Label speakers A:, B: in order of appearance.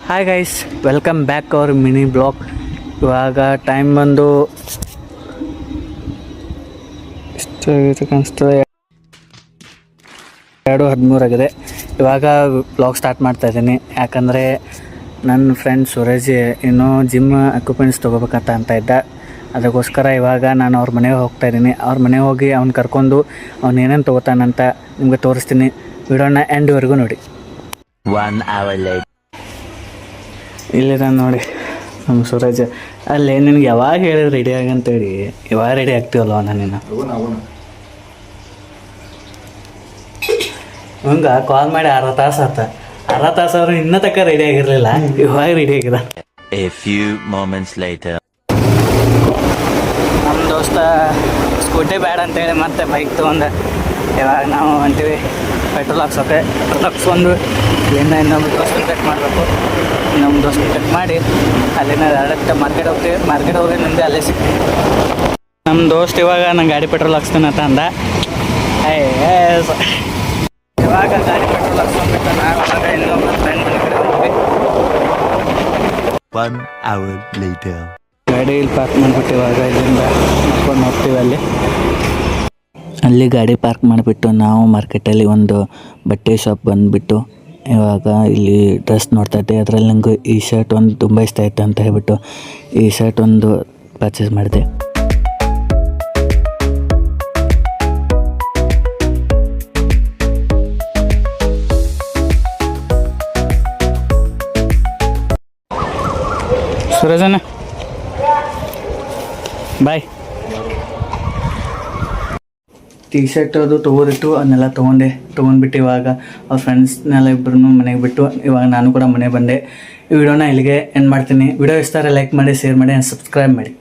A: Hi guys, welcome back hour mini blog. ಇವಾಗ time ಬಂದು ಕಾಣಿಸ್ತದೆ 2:13 ಆಗಿದೆ. ಇವಾಗ ಬ್ಲಾಗ್ ಸ್ಟಾರ್ಟ್ ಮಾಡ್ತಾ ಇದ್ದೀನಿ. ಯಾಕಂದರೆ ನನ್ನ ಫ್ರೆಂಡ್ ಸುರೇಶ್ ಇನ್ನೂ ಜಿಮ್ ಎಕ್ವಿಪ್ಮೆಂಟ್ಸ್ ತೊಗೋಬೇಕಂತ ಇದ್ದ. ಅದಕ್ಕೋಸ್ಕರ ಇವಾಗ ನಾನು ಅವ್ರ ಮನೆಗೆ ಹೋಗ್ತಾ ಇದ್ದೀನಿ. ಅವ್ರ ಮನೆಗೆ ಹೋಗಿ ಅವ್ನು ಕರ್ಕೊಂಡು ಅವ್ನು ಏನೇನು ತೊಗೋತಾನಂತ ನಿಮಗೆ ತೋರಿಸ್ತೀನಿ. ವಿಡಿಯೋನ ಎಂಡ್ವರೆಗೂ ನೋಡಿ.
B: 1 hour later.
A: ಇಲ್ಲಿ ನಾನು ನೋಡಿ ನಮ್ಮ ಸೂರಜ್ ಅಲ್ಲೇ ನಿನಗೆ ಯಾವಾಗ ಹೇಳಿದ್ರೆ ರೆಡಿ ಆಗಂತೇಳಿ ಯಾವಾಗ ರೆಡಿ ಆಗ್ತೀವಲ್ವ ನಾನಿನ್ನು ಹಂಗೆ ಕಾಲ್ ಮಾಡಿ ಅರ್ಧ ತಾಸು ಅವ್ರು ಇನ್ನೂ ತನಕ ರೆಡಿ ಆಗಿರಲಿಲ್ಲ. ಇವಾಗ ರೆಡಿ ಆಗಿದ.
B: A few moments later.
A: ನಮ್ಮ ದೋಸ್ತ ಸ್ಕೂಟಿ ಬೇಡ ಅಂತೇಳಿ ಮತ್ತೆ ಬೈಕ್ ತೊಗೊಂಡು ಇವಾಗ ನಾವು ಹೊಂತೀವಿ ಪೆಟ್ರೋಲ್ ಹಾಕ್ಸೋಕೆ. ಪೆಟ್ರೋಲ್ ಹಾಕ್ಸ್ಕೊಂಡು ಇಲ್ಲಿಂದ ಇನ್ನೊಂದು ದೋಸ್ತನ ಚೆಕ್ ಮಾಡಬೇಕು. ಇನ್ನೊಂದು ದೋಸ್ತನ ಚೆಕ್ ಮಾಡಿ ಅಲ್ಲಿಂದ ಡೈರೆಕ್ಟ್ ಮಾರ್ಕೆಟ್ ಹೋಗ್ತೀವಿ. ಮಾರ್ಕೆಟ್ ಹೋಗಿ ನಿಂದೆ ಅಲ್ಲೇ ಸಿಗ್ತೀವಿ. ನಮ್ಮ ದೋಸ್ತ್ ಇವಾಗ ನಾನು ಗಾಡಿ ಪೆಟ್ರೋಲ್ ಹಾಕ್ಸ್ತೀನಿ ಅಂತ ಅಂದ. ಇವಾಗ ಗಾಡಿ ಪೆಟ್ರೋಲ್ ಹಾಕ್ಸ್ಕೊಂಡ್ಬಿಟ್ಟು ನಾವು ಇವಾಗ ಇನ್ನೊಂದು ಫ್ರೆಂಡ್ ಮನೆ ಕಡೆ ಹೋಗ್ತೀವಿ.
B: 1 hour later.
A: ಗಾಡಿ ಇಲ್ಲಿ ಪಾರ್ಕ್ ಮಾಡಿಬಿಟ್ಟು ಇವಾಗ ಇಲ್ಲಿಂದ ಮಾಡ್ಕೊಂಡು ಹೋಗ್ತೀವಿ. ಅಲ್ಲಿ ಗಾಡಿ ಪಾರ್ಕ್ ಮಾಡಿಬಿಟ್ಟು ನಾವು ಮಾರ್ಕೆಟಲ್ಲಿ ಒಂದು ಬಟ್ಟೆ ಶಾಪ್ ಬಂದುಬಿಟ್ಟು ಇವಾಗ ಇಲ್ಲಿ ಡ್ರೆಸ್ ನೋಡ್ತಾ ಇದ್ದೆ. ಅದರಲ್ಲಿ ನನಗೆ ಈ ಶರ್ಟ್ ಒಂದು ತುಂಬ ಇಷ್ಟ ಆಯಿತು ಅಂತ ಹೇಳ್ಬಿಟ್ಟು ಈ ಶರ್ಟ್ ಒಂದು ಪರ್ಚೇಸ್ ಮಾಡಿದೆ. ಸುರೇಶಣ್ಣ ಬಾಯ್. ಟೀ ಶರ್ಟ್ ಅದು ತೊಗೊಂಡಿಟ್ಟು ಅದನ್ನೆಲ್ಲ ತೊಗೊಂಡ್ಬಿಟ್ಟು ಇವಾಗ ಅವ್ರ ಫ್ರೆಂಡ್ಸ್ನೆಲ್ಲ ಇಬ್ಬರೂ ಮನೆಗೆ ಬಿಟ್ಟು ಇವಾಗ ನಾನು ಕೂಡ ಮನೆಗೆ ಬಂದೆ. ಈ ವಿಡಿಯೋನ ಇಲ್ಲಿಗೆ ಎಂಡ್ ಮಾಡ್ತೀನಿ. ವಿಡಿಯೋ ಇಷ್ಟ ಆದರೆ ಲೈಕ್ ಮಾಡಿ, ಶೇರ್ ಮಾಡಿ, ಸಬ್ಸ್ಕ್ರೈಬ್ ಮಾಡಿ.